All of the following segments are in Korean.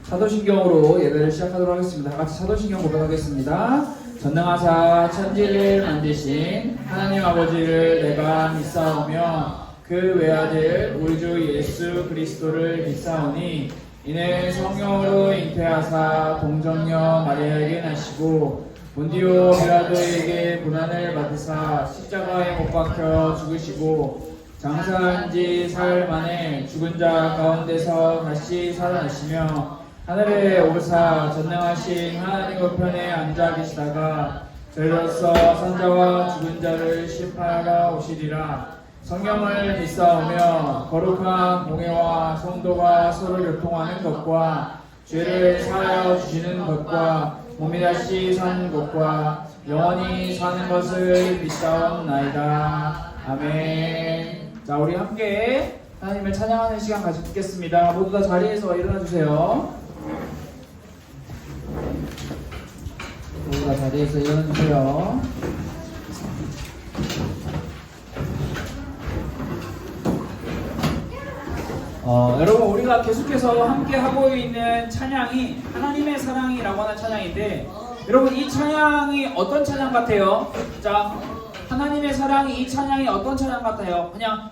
사도신경으로 예배를 시작하도록 하겠습니다. 다 같이 사도신경 고백하겠습니다. 전능하사 천지를 만드신 하나님 아버지를 내가 믿사오며 그 외아들 우리 주 예수 그리스도를 믿사오니 이는 성령으로 잉태하사 동정녀 마리아에게 나시고 본디오 빌라도에게 고난을 받으사 십자가에 못 박혀 죽으시고 장사한 지 사흘 만에 죽은 자 가운데서 다시 살아나시며 하늘에 오르사 전능하신 하나님 우편에 앉아 계시다가 저희로서 산자와 죽은 자를 심판하러 오시리라. 성경을 믿사오며 거룩한 공예와 성도가 서로 교통하는 것과 죄를 사하여 주시는 것과 몸이 다시 사는 것과 영원히 사는 것을 믿사옵나이다. 아멘. 자, 우리 함께 하나님을 찬양하는 시간 가지겠습니다. 모두 다 자리에서 일어나 주세요. 모두 다 자리에서 일어나 주세요. 여러분, 우리가 계속해서 함께 하고 있는 찬양이 하나님의 사랑이라고 하는 찬양인데, 여러분, 이 찬양이 어떤 찬양 같아요? 자, 하나님의 사랑이, 이 찬양이 어떤 찬양 같아요? 그냥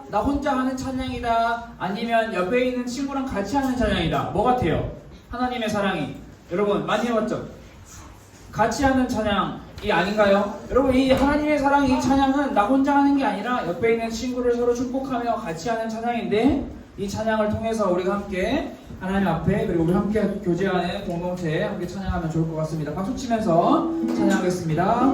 나 혼자 하는 찬양이다, 아니면 옆에 있는 친구랑 같이 하는 찬양이다. 뭐 같아요? 하나님의 사랑이, 여러분 많이 해봤죠? 같이 하는 찬양이 아닌가요? 여러분, 이 하나님의 사랑이, 이 찬양은 나 혼자 하는 게 아니라 옆에 있는 친구를 서로 축복하며 같이 하는 찬양인데, 이 찬양을 통해서 우리가 함께 하나님 앞에, 그리고 우리 함께 교제하는 공동체에 함께 찬양하면 좋을 것 같습니다. 박수 치면서 찬양하겠습니다.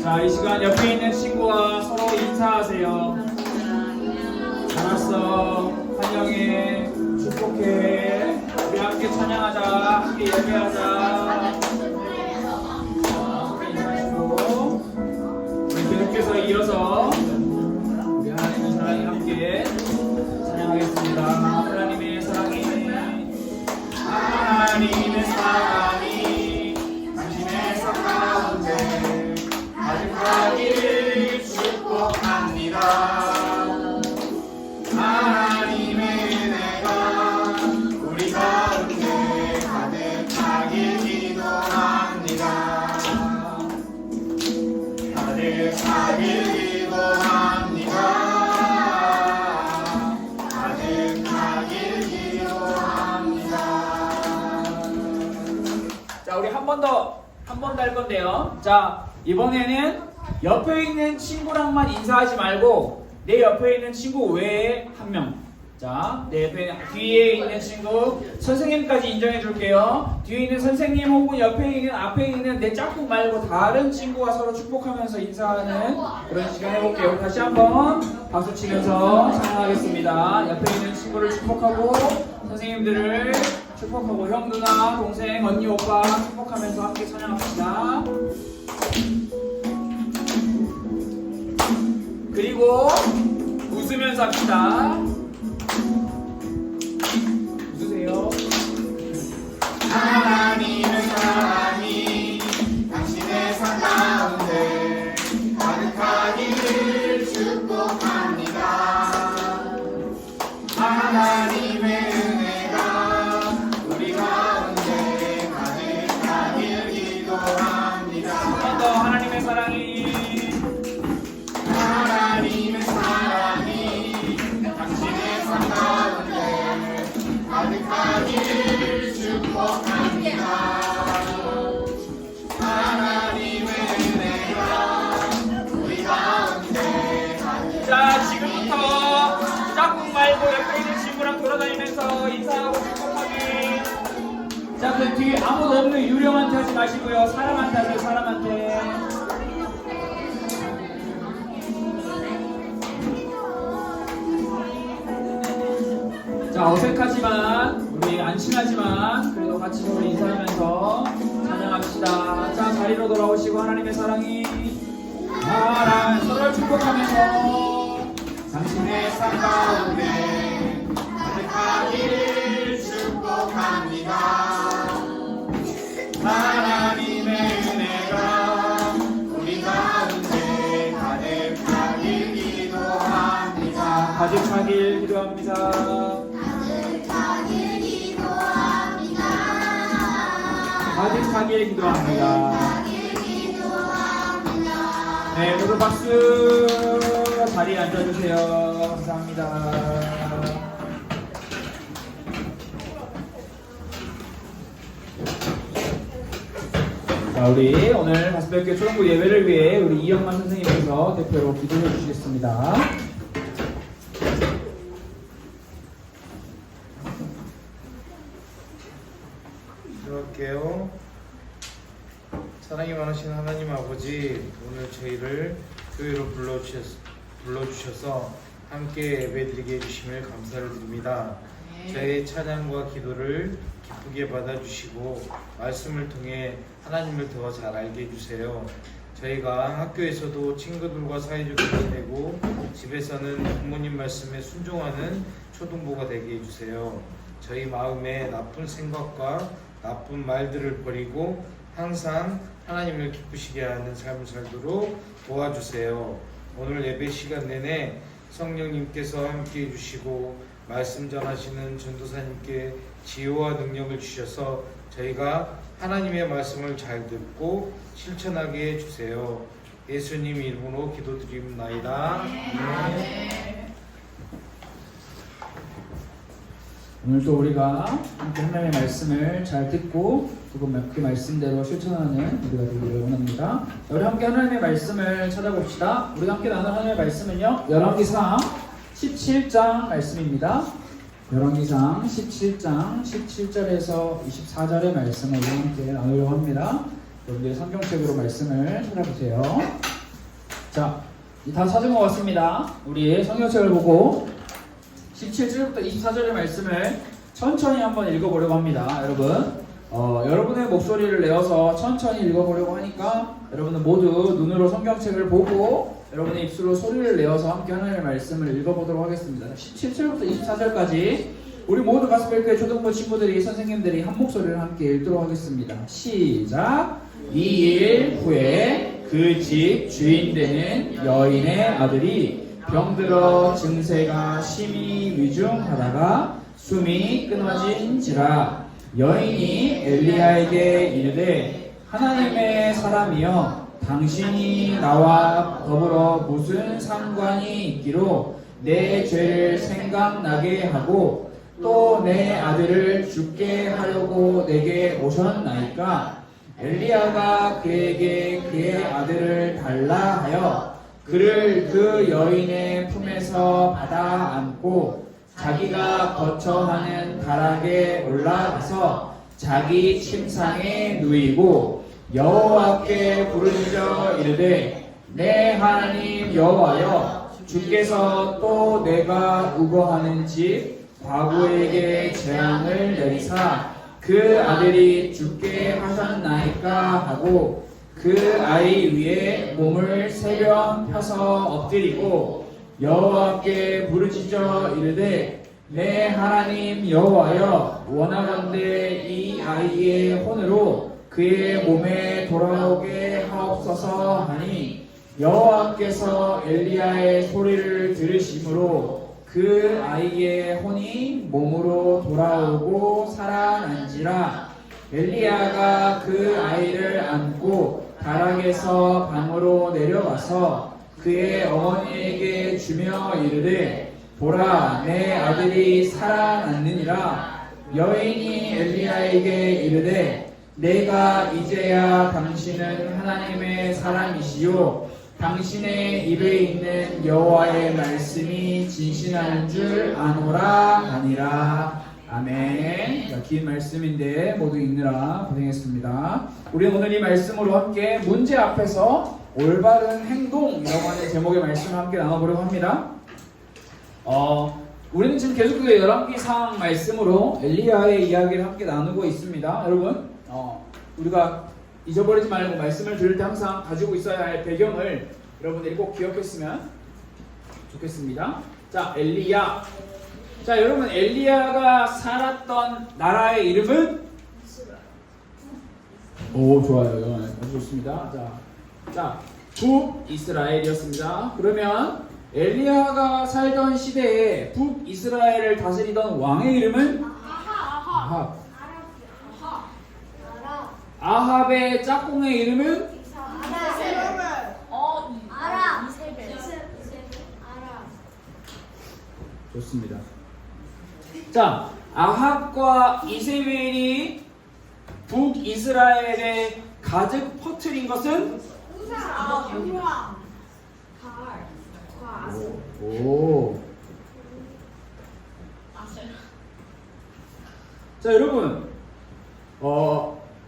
자, 이 시간 옆에 있는 친구와 서로 인사하세요. 잘 왔어, 환영해, 축복해, 우리 함께 찬양하자, 함께 예배하자. 함께 인사하시고, 우리 계속해서 이어서 우리 하나님의 사랑이 함께 찬양하겠습니다. 하나님의 사랑이, 하나님의 사랑이 당신의 삶 가운데 가득하기를 축복합니다. 하나님의 은혜가 우리 가운데 가득하길 기도합니다. 가득하길 기도합니다. 가득하길 기도합니다. 자, 우리 한 번 더 할 건데요. 자, 이번에는 옆에 있는 친구랑만 인사하지 말고 내 옆에 있는 친구 외에 한 명. 자, 내 옆에 뒤에 있는 친구 선생님까지 인정해 줄게요. 뒤에 있는 선생님 혹은 옆에 있는 앞에 있는 내 짝꿍 말고 다른 친구와 서로 축복하면서 인사하는 그런 시간 해볼게요. 다시 한번 박수 치면서 찬양하겠습니다. 옆에 있는 친구를 축복하고 선생님들을 축복하고 형, 누나, 동생, 언니, 오빠 축복하면서 함께 찬양합시다. 그리고 웃으면서 합시다. 웃으세요. 하나님의 사랑이 당신의 삶 가운데 가득하기를 축복합니다. 하나님의 은혜가 우리 가운데 가득하길 기도합니다. 한 번 더 하나님의 사랑이, 하나님의 사랑이 당신의 자, 그 뒤에 아무도 없는 유령한테 하지 마시고요. 사람한테 하세요, 사람한테. 자, 어색하지만, 우리 안 친하지만, 그래도 같이 서로 인사하면서 찬양합시다. 자, 자리로 돌아오시고, 하나님의 사랑이, 하나님, 서로를 축복하면서, 당신의 삶 가운데, 가득하기를 축복합니다. 하나님의 은혜가 우리 가운데 가득하길 기도합니다. 가득하길 기도합니다. 가득하길 기도합니다. 가득하길 기도합니다. 네, 모두 박수. 자리에 앉아주세요. 감사합니다. 자, 우리 오늘 가슴벽교 초등부 예배를 위해 우리 이영만 선생님께서 대표로 기도해 주시겠습니다. 기도할게요. 사랑이 많으신 하나님 아버지, 오늘 저희를 교회로 불러주셔서 함께 예배드리게 해주심을 감사를 드립니다. 저희의 찬양과 기도를 기쁘게 받아주시고 말씀을 통해 하나님을 더 잘 알게 해주세요. 저희가 학교에서도 친구들과 사이좋게 지내고 집에서는 부모님 말씀에 순종하는 초등부가 되게 해주세요. 저희 마음에 나쁜 생각과 나쁜 말들을 버리고 항상 하나님을 기쁘시게 하는 삶을 살도록 도와주세요. 오늘 예배 시간 내내 성령님께서 함께 해주시고 말씀 전하시는 전도사님께 지혜와 능력을 주셔서 저희가 하나님의 말씀을 잘 듣고 실천하게 해주세요. 예수님 이름으로 기도드립나이다. 오늘도 우리가 함께 하나님의 말씀을 잘 듣고 그 말씀대로 실천하는 우리가 되기를 원합니다. 우리 함께 하나님의 말씀을 찾아봅시다. 우리가 함께 나눌 하나님의 말씀은요, 열왕기상 17장 말씀입니다. 열왕기상 17장 17절에서 24절의 말씀을 우리 함께 나누려고 합니다. 여러분들 성경책으로 말씀을 찾아보세요. 자, 다 찾은 것 같습니다. 우리 성경책을 보고 17절부터 24절의 말씀을 천천히 한번 읽어보려고 합니다. 여러분, 여러분의 목소리를 내어서 천천히 읽어보려고 하니까 여러분은 모두 눈으로 성경책을 보고 여러분의 입술로 소리를 내어서 함께 하나님의 말씀을 읽어보도록 하겠습니다. 17절부터 24절까지 우리 모두 가스펠크의 초등부 친구들이 선생님들이 한 목소리를 함께 읽도록 하겠습니다. 시작! 2일 후에 그 집 주인 되는 여인의 아들이 병들어 증세가 심히 위중하다가 숨이 끊어진지라. 여인이 엘리야에게 이르되 하나님의 사람이여, 당신이 나와 더불어 무슨 상관이 있기로 내 죄를 생각나게 하고 또 내 아들을 죽게 하려고 내게 오셨나이까? 엘리야가 그에게 그의 아들을 달라 하여 그를 그 여인의 품에서 받아 안고 자기가 거처하는 다락에 올라가서 자기 침상에 누이고 여호와께 부르짖어 이르되 내 하나님 여호와여, 주께서 또 내가 우거하는 집 과부에게 재앙을 내리사 그 아들이 죽게 하셨나이까 하고 그 아이 위에 몸을 세 번 펴서 엎드리고 여호와께 부르짖어 이르되 내 하나님 여호와여, 원하건대 이 아이의 혼으로 그의 몸에 돌아오게 하옵소서 하니 여호와께서 엘리야의 소리를 들으심으로 그 아이의 혼이 몸으로 돌아오고 살아난지라. 엘리야가 그 아이를 안고 다락에서 방으로 내려가서 그의 어머니에게 주며 이르되 보라, 내 아들이 살아났느니라. 여인이 엘리야에게 이르되 내가 이제야 당신은 하나님의 사람이시요 당신의 입에 있는 여호와의 말씀이 진실한 줄 아노라 하니라. 아멘. 자, 긴 말씀인데 모두 읽느라 고생했습니다. 우리는 오늘 이 말씀으로 함께 문제 앞에서 올바른 행동이라고 하는 제목의 말씀을 함께 나눠보려고 합니다. 우리는 지금 계속해서 열왕기상 말씀으로 엘리야의 이야기를 함께 나누고 있습니다. 여러분, 우리가 잊어버리지 말고 말씀을 들을 때 항상 가지고 있어야 할 배경을 여러분들이 꼭 기억했으면 좋겠습니다. 자, 엘리야. 자, 여러분, 엘리야가 살았던 나라의 이름은? 오, 좋아요. 아주 좋습니다. 자, 북이스라엘이었습니다. 그러면 엘리야가 살던 시대에 북이스라엘을 다스리던 왕의 이름은? 아합의 짝꿍의 이름은? 좋습니다. 자, 아합과 이세벨이 북이스라엘에 가득 퍼뜨린 것은? 오. 자, 여러분,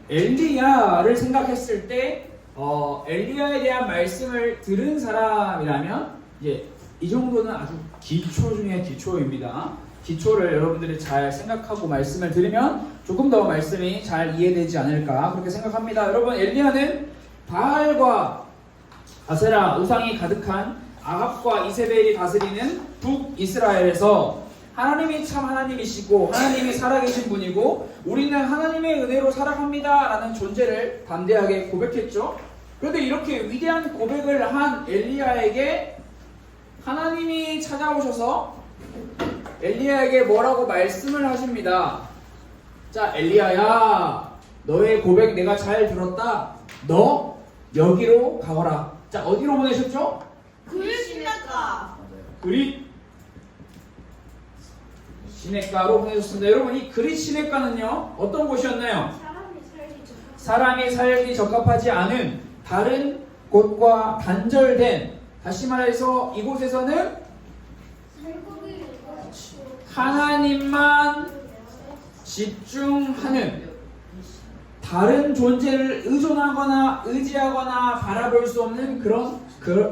엘리야를 생각했을 때 엘리야에 대한 말씀을 들은 사람이라면 이제 이 정도는 아주 기초 중에 기초입니다. 기초를 여러분들이 잘 생각하고 말씀을 들으면 조금 더 말씀이 잘 이해되지 않을까 그렇게 생각합니다. 여러분, 엘리야는 바알과 아세라 우상이 가득한 아합과 이세벨이 다스리는 북이스라엘에서 하나님이 참 하나님이시고 하나님이 살아계신 분이고 우리는 하나님의 은혜로 살아갑니다 라는 존재를 담대하게 고백했죠. 그런데 이렇게 위대한 고백을 한 엘리야에게 하나님이 찾아오셔서 엘리야에게 뭐라고 말씀을 하십니다. 자, 엘리야야, 너의 고백 내가 잘 들었다. 너 여기로 가거라. 자, 어디로 보내셨죠? 그릿 시냇가로 보내셨습니다. 여러분, 이 그릿 시냇가는요 어떤 곳이었나요? 사람이 살기 적합하지 않은 다른 곳과 단절된, 다시 말해서 이곳에서는 하나님만 집중하는, 다른 존재를 의존하거나 의지하거나 바라볼 수 없는 그런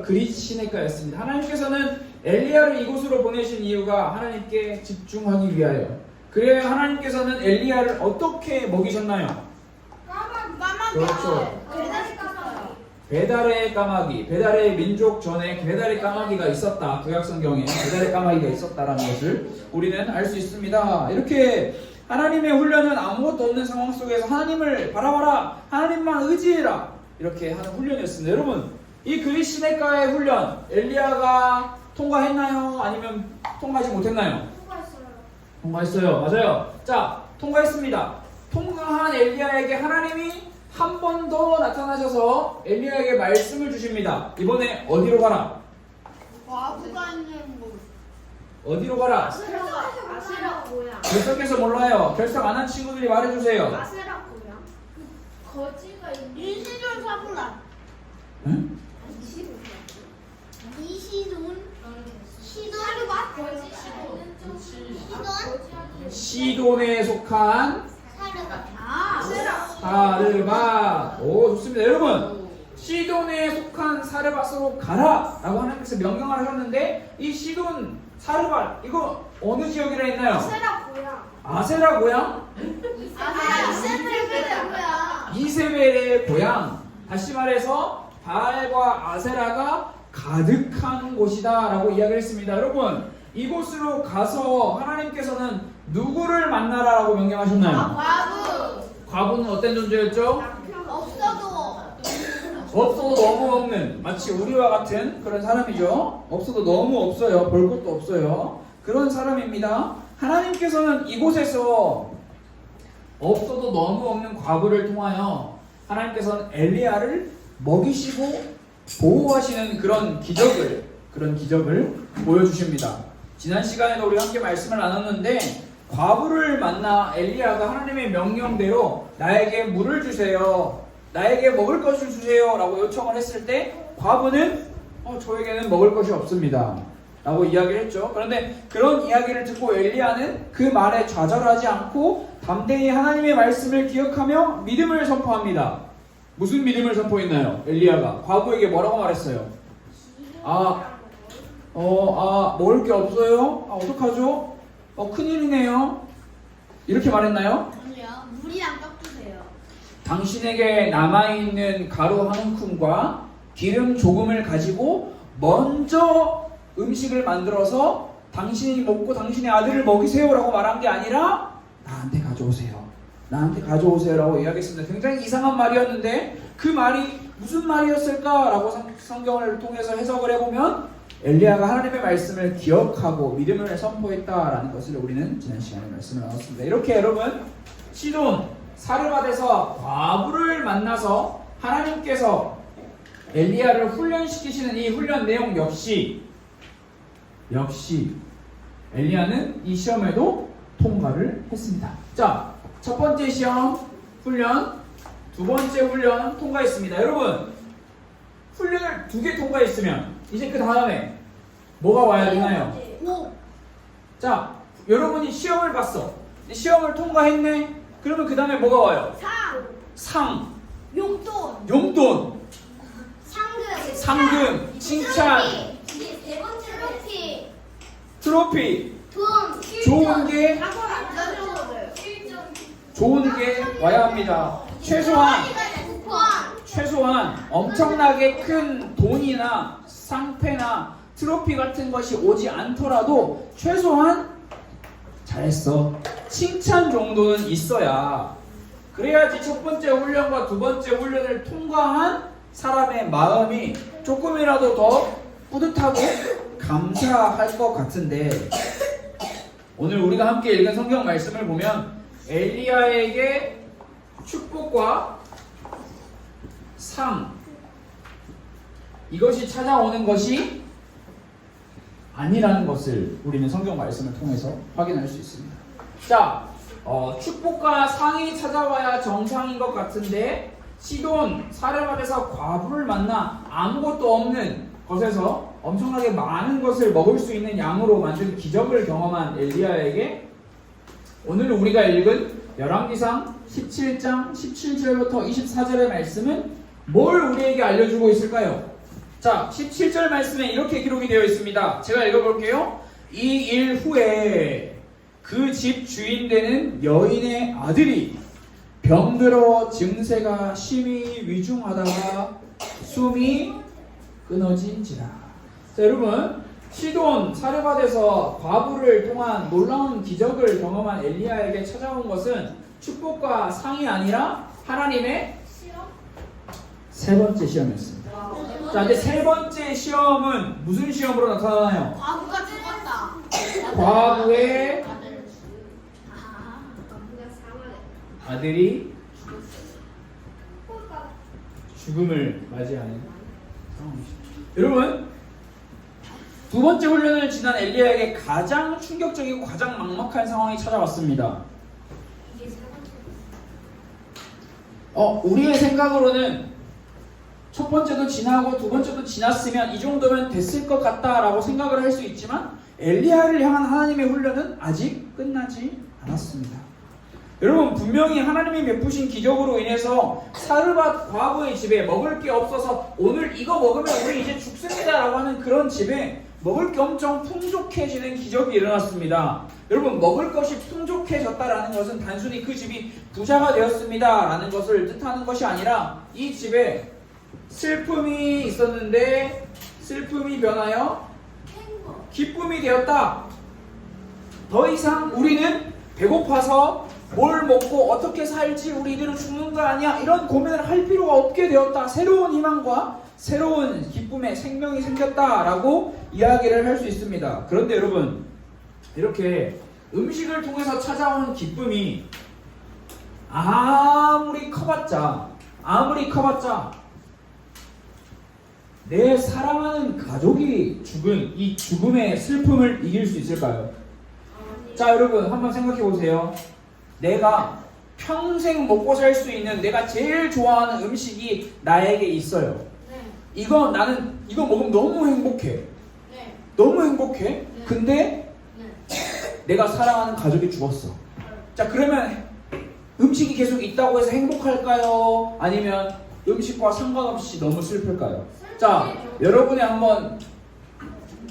그릿 시냇가였습니다. 하나님께서는 엘리야를 이곳으로 보내신 이유가 하나님께 집중하기 위하여. 그래야 하나님께서는 엘리야를 어떻게 먹이셨나요? 그렇죠. 배달의 까마귀, 배달의 민족 전에 배달의 까마귀가 있었다. 구약성경에 배달의 까마귀가 있었다라는 것을 우리는 알 수 있습니다. 이렇게 하나님의 훈련은 아무것도 없는 상황 속에서 하나님을 바라봐라, 하나님만 의지해라, 이렇게 하는 훈련이었습니다. 여러분, 이 그릿 시냇가의 훈련 엘리야가 통과했나요? 아니면 통과하지 못했나요? 통과했어요. 맞아요. 자, 통과했습니다. 통과한 엘리야에게 하나님이 한 번 더 나타나셔서 엘리야에게 말씀을 주십니다. 이번에 어디로 가라? 어디로 가라? 아세라 고향. 결석해서 몰라요. 결석 안 한 친구들이 말해주세요. 아세라 고향. 거지가 있는. 이시돈 사블라. 응? 이시돈. 사르밧. 거지 시돈에 속한 사르밧. 사르밧. 오, 좋습니다. 여러분, 시돈에 속한 사르밧으로 가라 라고 하나님께서 명령을 하셨는데, 이 시돈, 사르밧, 이거 어느 지역이라 했나요? 아세라 고향. 아세라 고향? 이세벨의 고향. 다시 말해서 바알과 아세라가 가득한 곳이다 라고 이야기를 했습니다. 여러분, 이곳으로 가서 하나님께서는 누구를 만나라 라고 명령하셨나요? 과부는 어떤 존재였죠? 없어도 너무 없는, 마치 우리와 같은 그런 사람이죠. 없어도 너무 없어요. 볼 것도 없어요. 그런 사람입니다. 하나님께서는 이곳에서 없어도 너무 없는 과부를 통하여 하나님께서는 엘리야를 먹이시고 보호하시는 그런 기적을 보여주십니다. 지난 시간에도 우리 함께 말씀을 나눴는데, 과부를 만나 엘리야가 하나님의 명령대로 나에게 물을 주세요, 나에게 먹을 것을 주세요 라고 요청을 했을 때 과부는 저에게는 먹을 것이 없습니다. 라고 이야기를 했죠. 그런데 그런 이야기를 듣고 엘리야는 그 말에 좌절하지 않고 담대히 하나님의 말씀을 기억하며 믿음을 선포합니다. 무슨 믿음을 선포했나요? 엘리야가 과부에게 뭐라고 말했어요? 먹을 게 없어요? 어떡하죠? 큰일이네요. 이렇게 말했나요? 아니요. 물이랑 떡 주세요. 당신에게 남아있는 가루 한 움큼과 기름 조금을 가지고 먼저 음식을 만들어서 당신이 먹고 당신의 아들을 먹이세요 라고 말한 게 아니라 나한테 가져오세요. 나한테 가져오세요 라고 이야기했습니다. 굉장히 이상한 말이었는데 그 말이 무슨 말이었을까 라고 성경을 통해서 해석을 해보면 엘리야가 하나님의 말씀을 기억하고 믿음을 선포했다라는 것을 우리는 지난 시간에 말씀을 나눴습니다. 이렇게 여러분 시돈 사르밧에서 과부를 만나서 하나님께서 엘리야를 훈련시키시는 이 훈련 내용 역시 엘리야는 이 시험에도 통과를 했습니다. 자, 첫 번째 시험 훈련, 두 번째 훈련 통과했습니다. 여러분 훈련을 2개 통과했으면 이제 그 다음에 뭐가 와야 되나요? 오. 자, 여러분이 시험을 봤어. 시험을 통과했네. 그러면 그 다음에 뭐가 와요? 상, 용돈. 용돈, 상금. 상금, 칭찬, 이게 세 번째 트로피. 트로피, 돈. 좋은 게 실전. 좋은 게 와야 합니다. 최소한 엄청나게 큰 돈이나 상패나 트로피 같은 것이 오지 않더라도 최소한 잘했어, 칭찬 정도는 있어야, 그래야지 첫 번째 훈련과 두 번째 훈련을 통과한 사람의 마음이 조금이라도 더 뿌듯하고 감사할 것 같은데, 오늘 우리가 함께 읽은 성경 말씀을 보면 엘리야에게 축복과 상, 이것이 찾아오는 것이 아니라는 것을 우리는 성경 말씀을 통해서 확인할 수 있습니다. 자, 축복과 상이 찾아와야 정상인 것 같은데 시돈 사르밧에서 과부를 만나 아무것도 없는 것에서 엄청나게 많은 것을 먹을 수 있는 양으로 만든 기적을 경험한 엘리야에게 오늘 우리가 읽은 열왕기상 17장 17절부터 24절의 말씀은 뭘 우리에게 알려주고 있을까요? 자, 17절 말씀에 이렇게 기록이 되어 있습니다. 제가 읽어볼게요. 이 일 후에 그 집 주인 되는 여인의 아들이 병들어 증세가 심히 위중하다가 숨이 끊어진지라. 자, 여러분, 시돈 사르밧에서 과부를 통한 놀라운 기적을 경험한 엘리야에게 찾아온 것은 축복과 상이 아니라 하나님의 세 번째 시험이었습니다. 자, 이제 세 번째 시험은 무슨 시험으로 나타나나요? 과부가 죽었다. 과부의 아들이 죽음을 맞이하는 상황입니다. 여러분, 두 번째 훈련을 지난 엘리야에게 가장 충격적이고 가장 막막한 상황이 찾아왔습니다. 우리의 생각으로는 첫 번째도 지나고 두 번째도 지났으면 이 정도면 됐을 것 같다라고 생각을 할 수 있지만 엘리야를 향한 하나님의 훈련은 아직 끝나지 않았습니다. 여러분, 분명히 하나님이 베푸신 기적으로 인해서 사르밧 과부의 집에 먹을 게 없어서 오늘 이거 먹으면 우리 이제 죽습니다 라고 하는 그런 집에 먹을 게 엄청 풍족해지는 기적이 일어났습니다. 여러분, 먹을 것이 풍족해졌다라는 것은 단순히 그 집이 부자가 되었습니다 라는 것을 뜻하는 것이 아니라 이 집에 슬픔이 있었는데 슬픔이 변하여 기쁨이 되었다. 더 이상 우리는 배고파서 뭘 먹고 어떻게 살지, 우리 이대로 죽는 거 아니야, 이런 고민을 할 필요가 없게 되었다. 새로운 희망과 새로운 기쁨의 생명이 생겼다라고 이야기를 할 수 있습니다. 그런데 여러분, 이렇게 음식을 통해서 찾아오는 기쁨이 아무리 커봤자 내 사랑하는 가족이 죽은 이 죽음의 슬픔을 이길 수 있을까요? 자, 여러분, 한번 생각해 보세요. 내가 평생 먹고 살 수 있는 내가 제일 좋아하는 음식이 나에게 있어요. 나는 이거 먹으면 너무 행복해. 너무 행복해. 근데 내가 사랑하는 가족이 죽었어. 자, 그러면 음식이 계속 있다고 해서 행복할까요? 아니면 음식과 상관없이 너무 슬플까요? 자, 여러분이 한번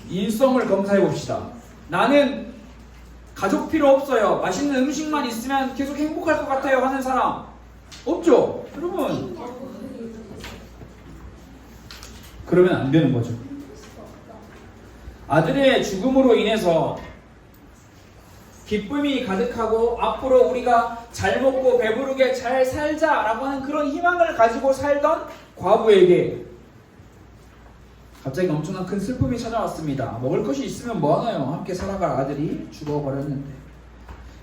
인성을 검사해 봅시다. 나는 가족 필요 없어요. 맛있는 음식만 있으면 계속 행복할 것 같아요 하는 사람 없죠? 여러분, 그러면 안 되는 거죠. 아들의 죽음으로 인해서 기쁨이 가득하고 앞으로 우리가 잘 먹고 배부르게 잘 살자라고 하는 그런 희망을 가지고 살던 과부에게 갑자기 엄청난 큰 슬픔이 찾아왔습니다. 먹을 것이 있으면 뭐하나요? 함께 살아갈 아들이 죽어버렸는데,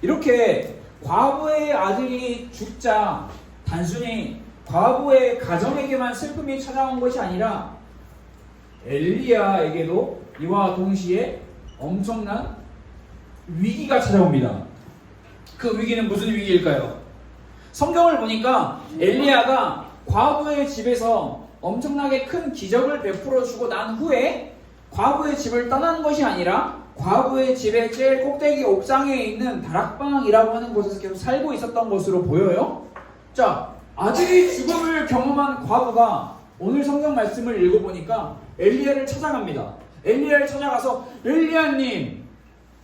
이렇게 과부의 아들이 죽자 단순히 과부의 가정에게만 슬픔이 찾아온 것이 아니라 엘리야에게도 이와 동시에 엄청난 위기가 찾아옵니다. 그 위기는 무슨 위기일까요? 성경을 보니까 엘리야가 과부의 집에서 엄청나게 큰 기적을 베풀어 주고 난 후에 과부의 집을 떠난 것이 아니라 과부의 집의 제일 꼭대기 옥상에 있는 다락방이라고 하는 곳에서 계속 살고 있었던 것으로 보여요. 자, 아들이 죽음을 경험한 과부가 오늘 성경 말씀을 읽어보니까 엘리야를 찾아갑니다. 엘리야를 찾아가서 엘리야님,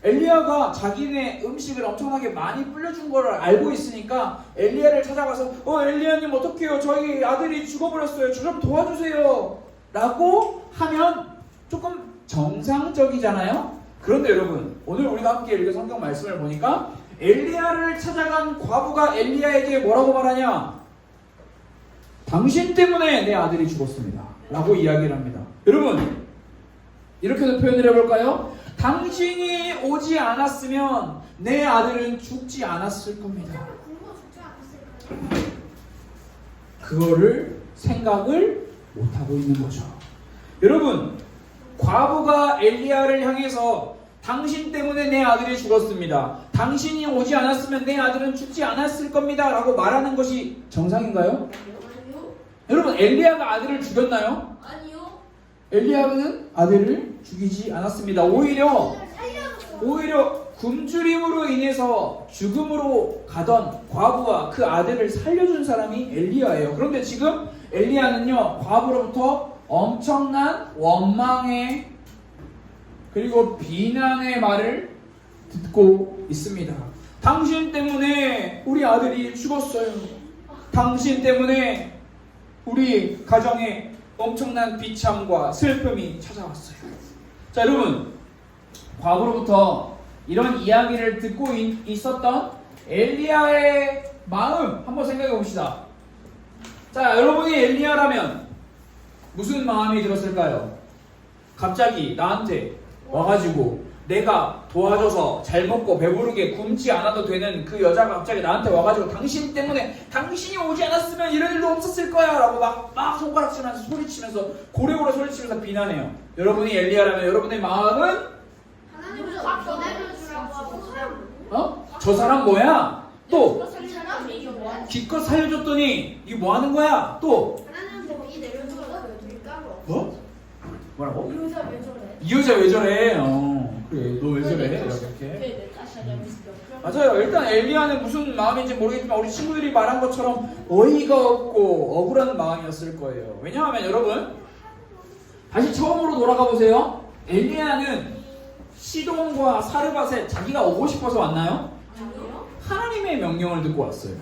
엘리야가 자기네 음식을 엄청나게 많이 불려준 거를 알고 있으니까 엘리야를 찾아가서 엘리야님 어떡해요? 저희 아들이 죽어버렸어요. 저 좀 도와주세요 라고 하면 조금 정상적이잖아요. 그런데 여러분, 오늘 우리가 함께 읽은 성경 말씀을 보니까 엘리야를 찾아간 과부가 엘리야에게 뭐라고 말하냐? 당신 때문에 내 아들이 죽었습니다 라고 이야기를 합니다. 여러분, 이렇게도 표현을 해볼까요? 당신이 오지 않았으면 내 아들은 죽지 않았을 겁니다. 그거를 생각을 못하고 있는 거죠. 여러분, 과부가 엘리야를 향해서 당신 때문에 내 아들이 죽었습니다. 당신이 오지 않았으면 내 아들은 죽지 않았을 겁니다 라고 말하는 것이 정상인가요? 아니요. 여러분, 엘리야가 아들을 죽였나요? 아니요. 엘리야는 아들을 죽이지 않았습니다. 오히려 굶주림으로 인해서 죽음으로 가던 과부와 그 아들을 살려준 사람이 엘리야예요. 그런데 지금 엘리야는요, 과부로부터 엄청난 원망의 그리고 비난의 말을 듣고 있습니다. 당신 때문에 우리 아들이 죽었어요. 당신 때문에 우리 가정에 엄청난 비참과 슬픔이 찾아왔어요. 자, 여러분, 과부로부터 이런 이야기를 듣고 있었던 엘리야의 마음 한번 생각해 봅시다. 자, 여러분이 엘리야라면 무슨 마음이 들었을까요? 갑자기 나한테 와가지고 내가 도와줘서 잘 먹고 배부르게 굶지 않아도 되는 그 여자가 갑자기 나한테 와가지고 당신 때문에 당신이 오지 않았으면 이런 일도 없었을 거야 라고 막 손가락치면서 소리치면서 고래고래 소리치면서 비난해요. 여러분이 엘리야라면 여러분의 마음은 하나님은 기다려주라고 하고 저 사람 뭐야? 또 사람이 기껏 살려줬더니 이게 뭐 하는 거야? 또 하나님한테 이 내려주라고 밀가루. 뭐? 뭐라고? 이 여자 왜 저래? 이 여자 왜 저래? 그래, 너 왜 저래? 이렇게. 맞아요. 일단 엘리야는 무슨 마음인지 모르겠지만 우리 친구들이 말한 것처럼 어이가 없고 억울한 마음이었을 거예요. 왜냐하면 여러분, 다시 처음으로 돌아가 보세요. 엘리야는 시돈과 사르밧에 자기가 오고 싶어서 왔나요? 아니요. 하나님의 명령을 듣고 왔어요.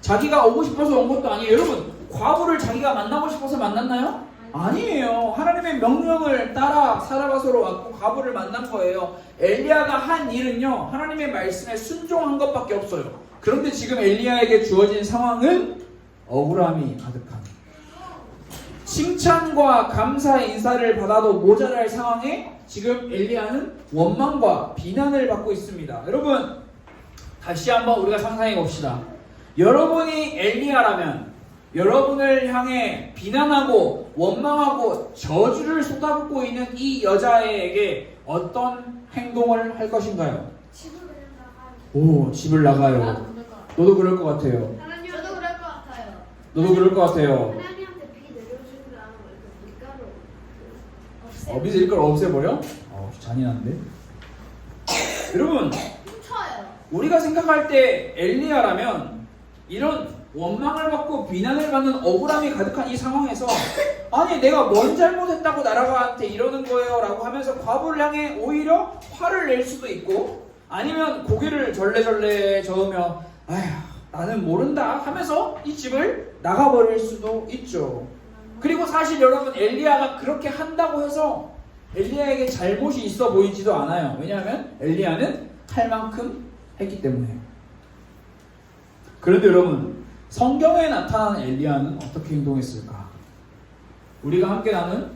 자기가 오고 싶어서 온 것도 아니에요. 여러분, 과부를 자기가 만나고 싶어서 만났나요? 아니에요. 하나님의 명령을 따라 사르밧으로 왔고 과부를 만난 거예요. 엘리야가 한 일은요, 하나님의 말씀에 순종한 것밖에 없어요. 그런데 지금 엘리야에게 주어진 상황은 억울함이 가득한, 칭찬과 감사의 인사를 받아도 모자랄 상황에 지금 엘리야는 원망과 비난을 받고 있습니다. 여러분, 다시 한번 우리가 상상해 봅시다. 여러분이 엘리야라면 여러분을 향해 비난하고 원망하고 저주를 쏟아붓고 있는 이 여자에게 어떤 행동을 할 것인가요? 집을 그냥 나가요. 오, 집을 나가요. 너도 그럴 것 같아요. 하나님 저도 그럴 것 같아요. 너도 그럴 것 같아요. 하나님한테 비 내려주라 밀가루 없애. 빚을 걸 없애버려? 잔인한데? 여러분, 훔쳐요. 우리가 생각할 때 엘리야라면 이런 원망을 받고 비난을 받는 억울함이 가득한 이 상황에서 아니 내가 뭔 잘못했다고 나라가한테 이러는 거예요 라고 하면서 과부를 향해 오히려 화를 낼 수도 있고 아니면 고개를 절레절레 저으며 아휴 나는 모른다 하면서 이 집을 나가버릴 수도 있죠. 그리고 사실 여러분 엘리야가 그렇게 한다고 해서 엘리야에게 잘못이 있어 보이지도 않아요. 왜냐하면 엘리야는 할 만큼 했기 때문에. 그런데 여러분 성경에 나타난 엘리야는 어떻게 행동했을까? 우리가 함께 나눈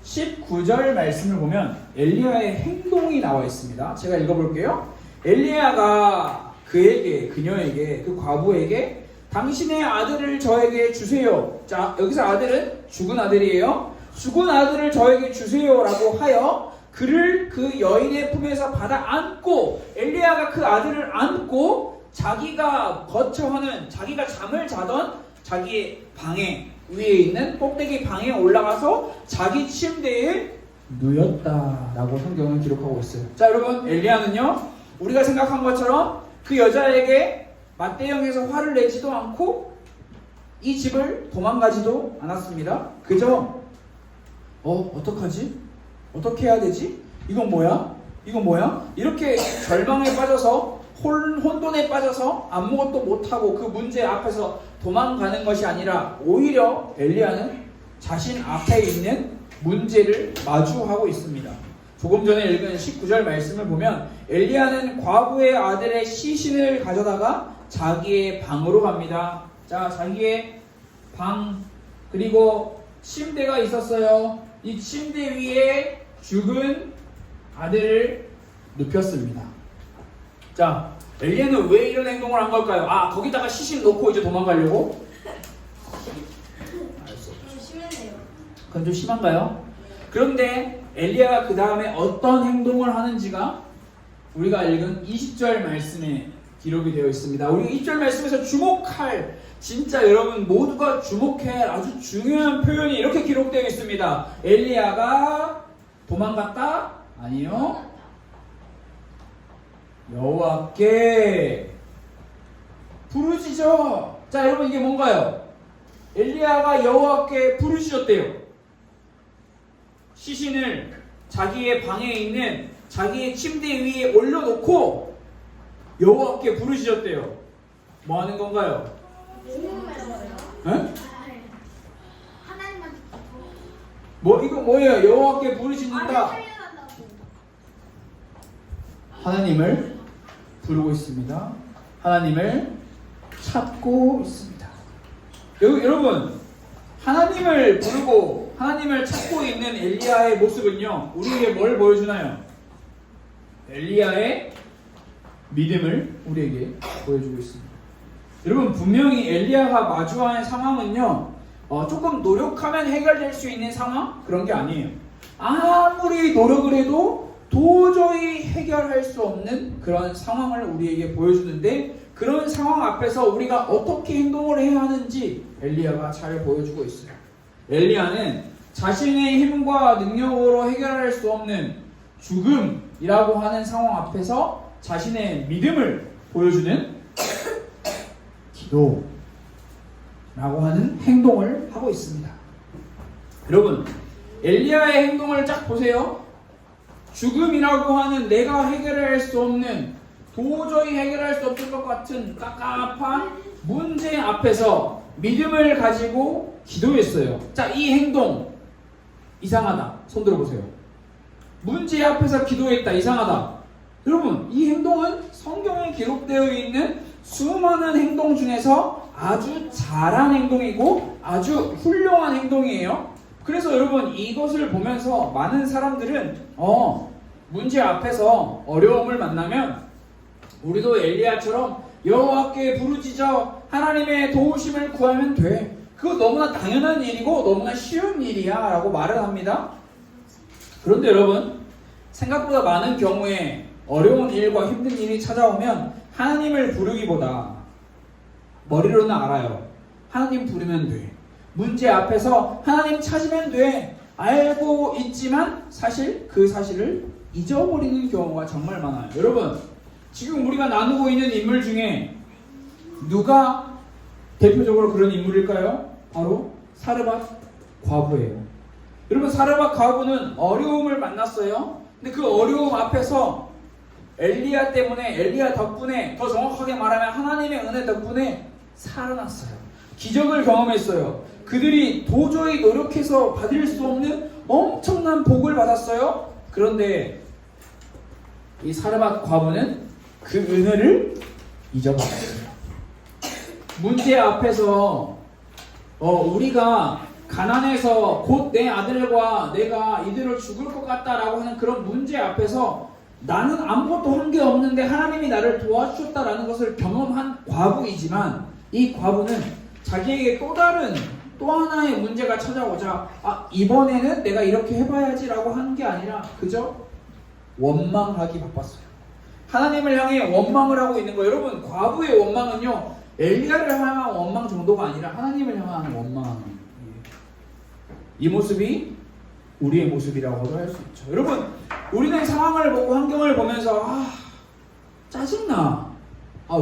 19절 말씀을 보면 엘리야의 행동이 나와 있습니다. 제가 읽어볼게요. 엘리야가 그녀에게 그 과부에게 당신의 아들을 저에게 주세요. 자, 여기서 아들은 죽은 아들이에요. 죽은 아들을 저에게 주세요라고 하여 그를 그 여인의 품에서 받아 안고 엘리야가 그 아들을 안고 자기가 거처하는 자기가 잠을 자던 자기의 방에 위에 있는 꼭대기 방에 올라가서 자기 침대에 누웠다라고 성경은 기록하고 있어요. 자 여러분 엘리야는요 우리가 생각한 것처럼 그 여자에게 맞대응해서 화를 내지도 않고 이 집을 도망가지도 않았습니다. 그저 어떡하지? 어떻게 해야 되지? 이건 뭐야? 이건 뭐야? 이렇게 절망에 빠져서 혼돈에 빠져서 아무것도 못하고 그 문제 앞에서 도망가는 것이 아니라 오히려 엘리야는 자신 앞에 있는 문제를 마주하고 있습니다. 조금 전에 읽은 19절 말씀을 보면 엘리야는 과부의 아들의 시신을 가져다가 자기의 방으로 갑니다. 자, 자기의 방 그리고 침대가 있었어요. 이 침대 위에 죽은 아들을 눕혔습니다. 자, 엘리야는 왜 이런 행동을 한 걸까요? 거기다가 시신 놓고 이제 도망가려고? 좀 심했네요. 그건 좀 심한가요? 그런데 엘리야가 그 다음에 어떤 행동을 하는지가 우리가 읽은 20절 말씀에 기록이 되어 있습니다. 우리 20절 말씀에서 주목할 진짜 여러분 모두가 주목할 아주 중요한 표현이 이렇게 기록되어 있습니다. 엘리야가 도망갔다? 아니요. 여호와께 부르짖어. 자 여러분 이게 뭔가요? 엘리야가 여호와께 부르짖었대요. 시신을 자기의 방에 있는 자기의 침대 위에 올려놓고 여호와께 부르짖었대요. 뭐 하는 건가요? 궁금해서요. 에? 하나님한테 이거 뭐예요? 여호와께 부르짖는다. 살려달라고. 하나님을 부르고 있습니다. 하나님을 찾고 있습니다. 여러분 하나님을 부르고 하나님을 찾고 있는 엘리야의 모습은요 우리에게 뭘 보여주나요? 엘리야의 믿음을 우리에게 보여주고 있습니다. 여러분 분명히 엘리야가 마주한 상황은요 조금 노력하면 해결될 수 있는 상황? 그런 게 아니에요. 아무리 노력을 해도 도저히 해결할 수 없는 그런 상황을 우리에게 보여주는데 그런 상황 앞에서 우리가 어떻게 행동을 해야 하는지 엘리야가 잘 보여주고 있어요. 엘리야는 자신의 힘과 능력으로 해결할 수 없는 죽음이라고 하는 상황 앞에서 자신의 믿음을 보여주는 기도라고 하는 행동을 하고 있습니다. 여러분 엘리야의 행동을 쫙 보세요. 죽음이라고 하는 내가 해결할 수 없는 도저히 해결할 수 없을 것 같은 깝깝한 문제 앞에서 믿음을 가지고 기도했어요. 자, 이 행동 이상하다. 손 들어보세요. 문제 앞에서 기도했다. 이상하다. 여러분, 이 행동은 성경에 기록되어 있는 수많은 행동 중에서 아주 잘한 행동이고 아주 훌륭한 행동이에요. 그래서 여러분 이것을 보면서 많은 사람들은 문제 앞에서 어려움을 만나면 우리도 엘리야처럼 여호와께 부르짖어 하나님의 도우심을 구하면 돼. 그거 너무나 당연한 일이고 너무나 쉬운 일이야 라고 말을 합니다. 그런데 여러분 생각보다 많은 경우에 어려운 일과 힘든 일이 찾아오면 하나님을 부르기보다 머리로는 알아요. 하나님 부르면 돼. 문제 앞에서 하나님 찾으면 돼. 알고 있지만 사실 그 사실을 잊어버리는 경우가 정말 많아요. 여러분, 지금 우리가 나누고 있는 인물 중에 누가 대표적으로 그런 인물일까요? 바로 사르밧 과부예요. 여러분, 사르밧 과부는 어려움을 만났어요. 근데 그 어려움 앞에서 엘리야 때문에, 엘리야 덕분에, 더 정확하게 말하면 하나님의 은혜 덕분에 살아났어요. 기적을 경험했어요. 그들이 도저히 노력해서 받을 수 없는 엄청난 복을 받았어요. 그런데 이 사르밧 과부는 그 은혜를 잊어버렸어요. 문제 앞에서 우리가 가난해서 곧 내 아들과 내가 이들을 죽을 것 같다라고 하는 그런 문제 앞에서 나는 아무것도 한 게 없는데 하나님이 나를 도와주셨다라는 것을 경험한 과부이지만, 이 과부는 자기에게 또 하나의 문제가 찾아오자 이번에는 내가 이렇게 해봐야지라고 하는 게 아니라 그저 원망하기 바빴어요. 하나님을 향해 원망을 하고 있는 거예요. 여러분, 과부의 원망은요, 엘리야를 향한 원망 정도가 아니라 하나님을 향한 원망. 이 모습이 우리의 모습이라고도 할 수 있죠. 여러분, 우리는 상황을 보고 환경을 보면서 짜증나,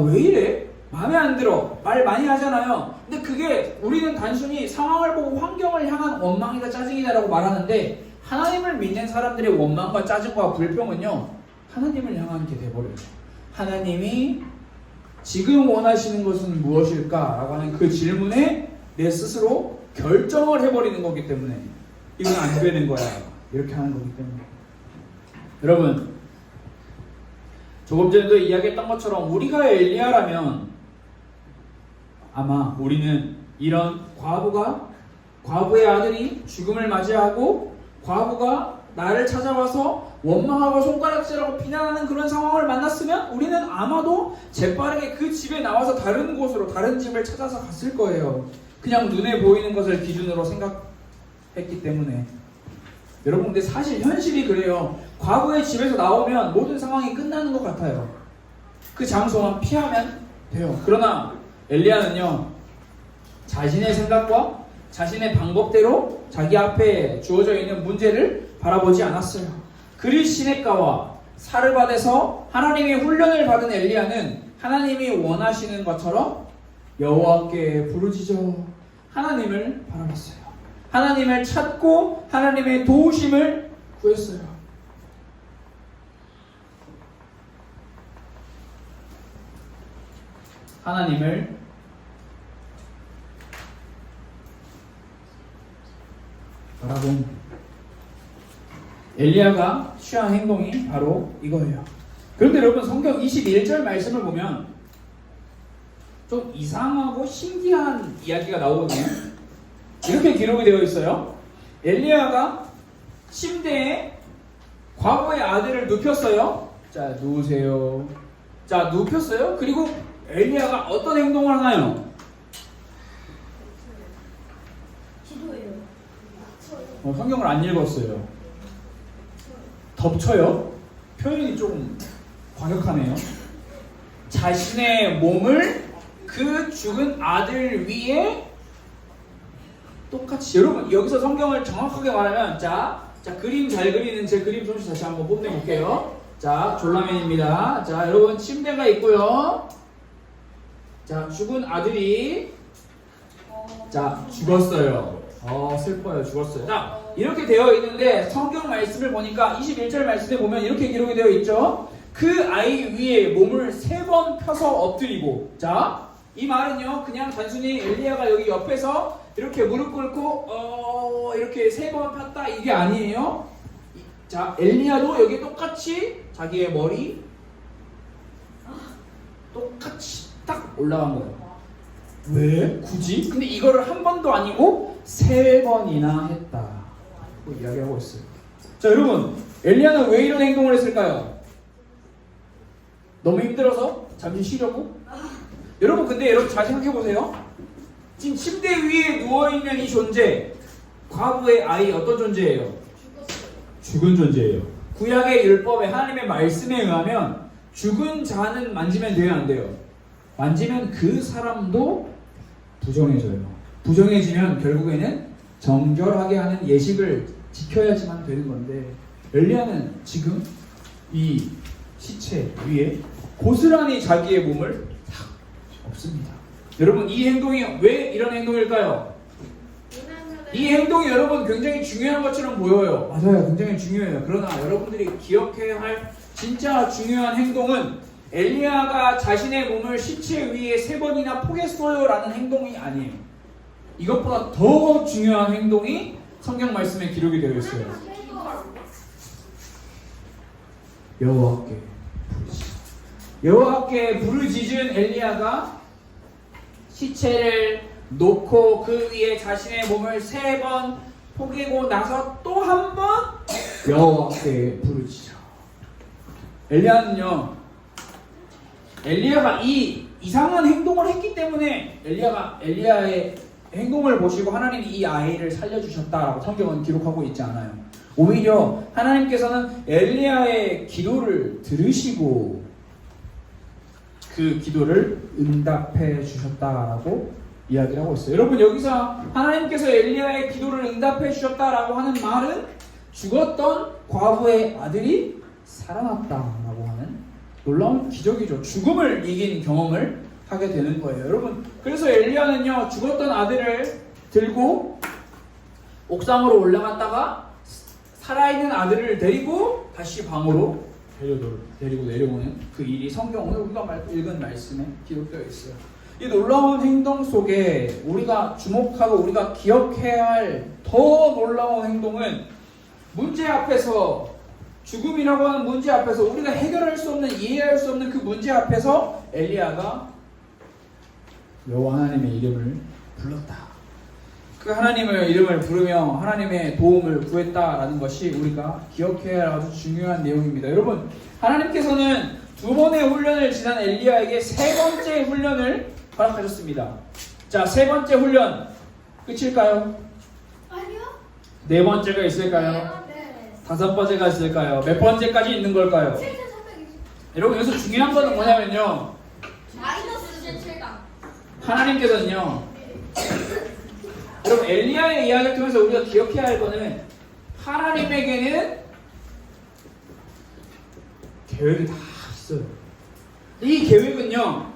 왜 이래? 마음에 안 들어, 말 많이 하잖아요. 근데 그게 우리는 단순히 상황을 보고 환경을 향한 원망이다, 짜증이다라고 말하는데, 하나님을 믿는 사람들의 원망과 짜증과 불평은요, 하나님을 향한 게 돼버려요. 하나님이 지금 원하시는 것은 무엇일까? 라고 하는 그 질문에 내 스스로 결정을 해버리는 거기 때문에 이건 안 되는 거야, 이렇게 하는 거기 때문에. 여러분, 조금 전에도 이야기했던 것처럼 우리가 엘리야라면 아마 우리는 이런 과부의 아들이 죽음을 맞이하고 과부가 나를 찾아와서 원망하고 손가락질하고 비난하는 그런 상황을 만났으면 우리는 아마도 재빠르게 그 집에 나와서 다른 곳으로, 다른 집을 찾아서 갔을 거예요. 그냥 눈에 보이는 것을 기준으로 생각했기 때문에. 여러분, 근데 사실 현실이 그래요. 과부의 집에서 나오면 모든 상황이 끝나는 것 같아요. 그 장소만 피하면 돼요. 그러나 엘리야는요, 자신의 생각과 자신의 방법대로 자기 앞에 주어져 있는 문제를 바라보지 않았어요. 그리 시냇가와 사르밧에서 하나님의 훈련을 받은 엘리야는 하나님이 원하시는 것처럼 여호와께 부르짖어 하나님을 바라봤어요. 하나님을 찾고 하나님의 도우심을 구했어요. 하나님을 바라본 엘리야가 취한 행동이 바로 이거예요. 그런데 여러분, 성경 21절 말씀을 보면 좀 이상하고 신기한 이야기가 나오거든요. 이렇게 기록이 되어 있어요. 엘리야가 침대에 과부의 아들을 눕혔어요. 자, 누우세요. 자, 눕혔어요. 그리고 엘리야가 어떤 행동을 하나요? 기도해요. 성경을 안 읽었어요. 덮쳐요. 표현이 좀 과격하네요. 자신의 몸을 그 죽은 아들 위에 똑같이, 여러분 여기서 성경을 정확하게 말하면 자 그림 잘 그리는 제 그림 솜씨 다시 한번 뽐내볼게요. 자, 졸라맨입니다. 자, 여러분 침대가 있고요. 자, 죽은 아들이 자 죽었어요. 슬퍼요. 죽었어요. 자, 이렇게 되어 있는데 성경 말씀을 보니까 21절 말씀에 보면 이렇게 기록이 되어 있죠. 그 아이 위에 몸을 3번 펴서 엎드리고. 자, 이 말은요, 그냥 단순히 엘리야가 여기 옆에서 이렇게 무릎 꿇고 이렇게 3번 폈다, 이게 아니에요. 자, 엘리야도 여기 똑같이 자기의 머리 똑같이 딱 올라간 거예요. 왜? 굳이? 근데 이거를 한 번도 아니고 3번이나 했다, 이야기하고 있어요. 자, 여러분, 엘리야는 왜 이런 행동을 했을까요? 너무 힘들어서? 잠시 쉬려고? 여러분, 근데 여러분 잘 생각해보세요. 지금 침대 위에 누워있는 이 존재, 과부의 아이, 어떤 존재예요? 죽은 존재예요. 구약의 율법에, 하나님의 말씀에 의하면 죽은 자는 만지면 돼요, 안 돼요? 만지면 그 사람도 부정해져요. 부정해지면 결국에는 정결하게 하는 예식을 지켜야지만 되는 건데, 엘리야는 지금 이 시체 위에 고스란히 자기의 몸을 탁 엎습니다. 여러분 이 행동이 왜 이런 행동일까요? 이 행동이 여러분 굉장히 중요한 것처럼 보여요. 맞아요. 굉장히 중요해요. 그러나 여러분들이 기억해야 할 진짜 중요한 행동은 엘리야가 자신의 몸을 시체 위에 3번이나 포겠어요 라는 행동이 아니에요. 이것보다 더 중요한 행동이 성경 말씀에 기록이 되어 있어요. 여호와께 부르짖어. 여호와께 부르짖은 엘리야가 시체를 놓고 그 위에 자신의 몸을 3번 포개고 나서 또 한 번 여호와께 부르짖어. 엘리야가 이 이상한 행동을 했기 때문에 엘리야의 행동을 보시고 하나님이 이 아이를 살려주셨다라고 성경은 기록하고 있지 않아요. 오히려 하나님께서는 엘리야의 기도를 들으시고 그 기도를 응답해 주셨다라고 이야기를 하고 있어요. 여러분 여기서 하나님께서 엘리야의 기도를 응답해 주셨다라고 하는 말은 죽었던 과부의 아들이 살아났다라고 하는 놀라운 기적이죠. 죽음을 이긴 경험을 하게 되는 거예요. 여러분 그래서 엘리야는요 죽었던 아들을 들고 옥상으로 올라갔다가 살아있는 아들을 데리고 다시 방으로 데리고 내려오는 그 일이 성경 오늘 우리가 읽은 말씀에 기록되어 있어요. 이 놀라운 행동 속에 우리가 주목하고 우리가 기억해야 할 더 놀라운 행동은 문제 앞에서 죽음이라고 하는 문제 앞에서 우리가 해결할 수 없는 이해할 수 없는 그 문제 앞에서 엘리야가 여호와 하나님의 이름을 불렀다. 그 하나님의 이름을 부르며 하나님의 도움을 구했다라는 것이 우리가 기억해야 할 아주 중요한 내용입니다. 여러분 하나님께서는 2번의 훈련을 지난 엘리야에게 3번째 훈련을 허락하셨습니다. 자, 3번째 훈련 끝일까요? 아니요. 4번째가 있을까요? 네. 5번째가 있을까요? 몇 번째까지 있는 걸까요? 7,320. 여러분 여기서 중요한 거는 뭐냐면요, 마이너스 7강. 하나님께서는요, 여러분 엘리야의 이야기를 통해서 우리가 기억해야 할 거는 하나님에게는 계획이 다 있어요. 이 계획은요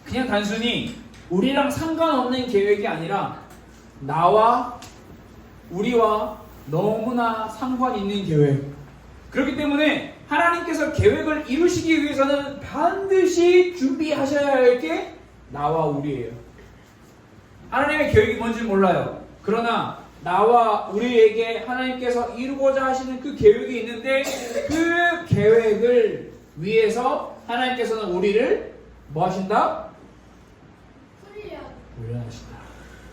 그냥 단순히 우리랑 상관없는 계획이 아니라 우리와 너무나 상관 있는 계획. 그렇기 때문에 하나님께서 계획을 이루시기 위해서는 반드시 준비하셔야 할 게 나와 우리예요. 하나님의 계획이 뭔지 몰라요. 그러나 나와 우리에게 하나님께서 이루고자 하시는 그 계획이 있는데 그 계획을 위해서 하나님께서는 우리를 뭐 하신다? 훈련하신다.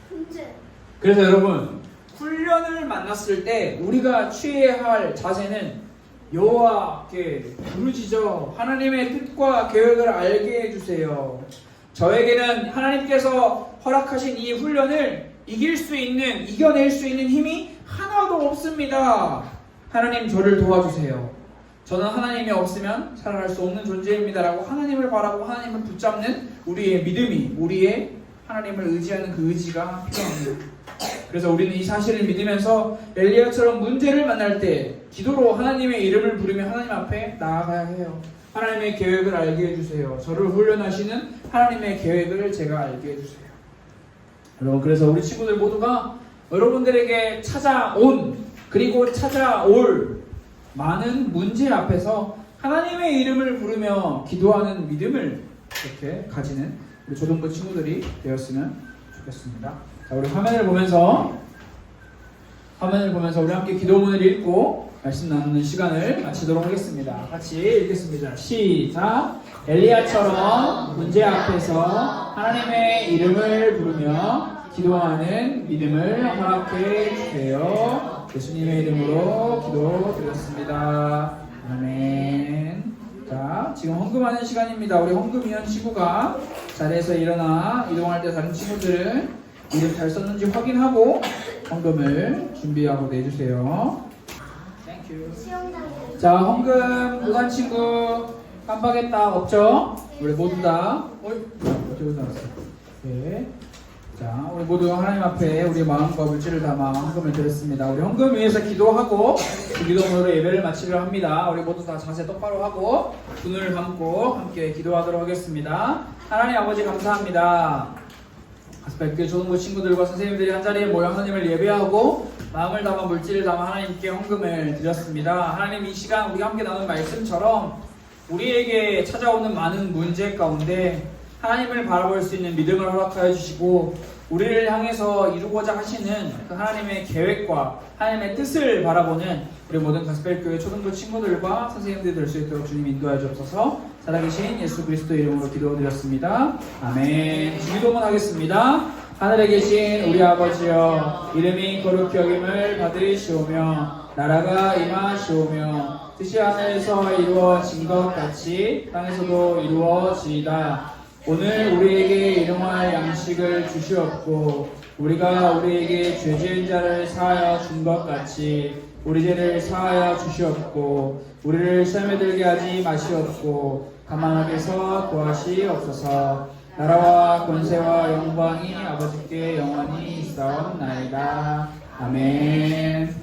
문제. 그래서 여러분 훈련을 만났을 때 우리가 취해야 할 자세는 여호와께 부르짖어 하나님의 뜻과 계획을 알게 해주세요. 저에게는 하나님께서 허락하신 이 훈련을 이겨낼 수 있는 힘이 하나도 없습니다. 하나님 저를 도와주세요. 저는 하나님이 없으면 살아갈 수 없는 존재입니다 라고 하나님을 바라고 하나님을 붙잡는 우리의 믿음이, 우리의 하나님을 의지하는 그 의지가 필요합니다. 그래서 우리는 이 사실을 믿으면서 엘리야처럼 문제를 만날 때 기도로 하나님의 이름을 부르며 하나님 앞에 나아가야 해요. 하나님의 계획을 알게 해주세요. 저를 훈련하시는 하나님의 계획을 제가 알게 해주세요. 여러분 그래서 우리 친구들 모두가 여러분들에게 그리고 찾아올 많은 문제 앞에서 하나님의 이름을 부르며 기도하는 믿음을 이렇게 가지는 우리 초등부 친구들이 되었으면 좋겠습니다. 자, 우리 화면을 보면서 우리 함께 기도문을 읽고 말씀 나누는 시간을 마치도록 하겠습니다. 같이 읽겠습니다. 시작. 엘리야처럼 문제 앞에서 하나님의 이름을 부르며 기도하는 믿음을 허락해 주세요. 예수님의 이름으로 기도드렸습니다. 아멘. 자, 지금 헌금하는 시간입니다. 우리 헌금위원 친구가 자리에서 일어나 이동할 때 다른 친구들은 이름 잘 썼는지 확인하고 헌금을 준비하고 내주세요. 자, 헌금 못한 친구 깜빡했다 없죠? 우리 모두 다 어떻게 나왔어? 네. 자, 우리 모두 하나님 앞에 우리 마음과 물질을 담아 헌금을 드렸습니다. 우리 헌금 위해서 기도하고 그 기도문으로 예배를 마치려 합니다. 우리 모두 다 자세 똑바로 하고 눈을 감고 함께 기도하도록 하겠습니다. 하나님 아버지 감사합니다. 가스펠교회 초등부 친구들과 선생님들이 한자리에 모여 하나님을 예배하고 마음을 담아 물질을 담아 하나님께 헌금을 드렸습니다. 하나님 이 시간 우리가 함께 나눈 말씀처럼 우리에게 찾아오는 많은 문제 가운데 하나님을 바라볼 수 있는 믿음을 허락하여 주시고 우리를 향해서 이루고자 하시는 그 하나님의 계획과 하나님의 뜻을 바라보는 우리 모든 가스펠교회 초등부 친구들과 선생님들이 될 수 있도록 주님 인도하여 주옵소서. 살아계신 예수 그리스도 이름으로 기도드렸습니다. 아멘. 기도문 하겠습니다. 하늘에 계신 우리 아버지여, 이름이 거룩히 여김을 받으시오며 나라가 임하시오며 뜻이 하늘에서 이루어진 것 같이 땅에서도 이루어지이다. 오늘 우리에게 일용할 양식을 주시옵고 우리가 우리에게 죄 지은 자를 사하여 준 것 같이 우리 죄를 사하여 주시옵고 우리를 시험에 들게 하지 마시옵고 다만 악에서 구하시옵소서. 나라와 권세와 영광이 아버지께 영원히 있사옵나이다. 아멘.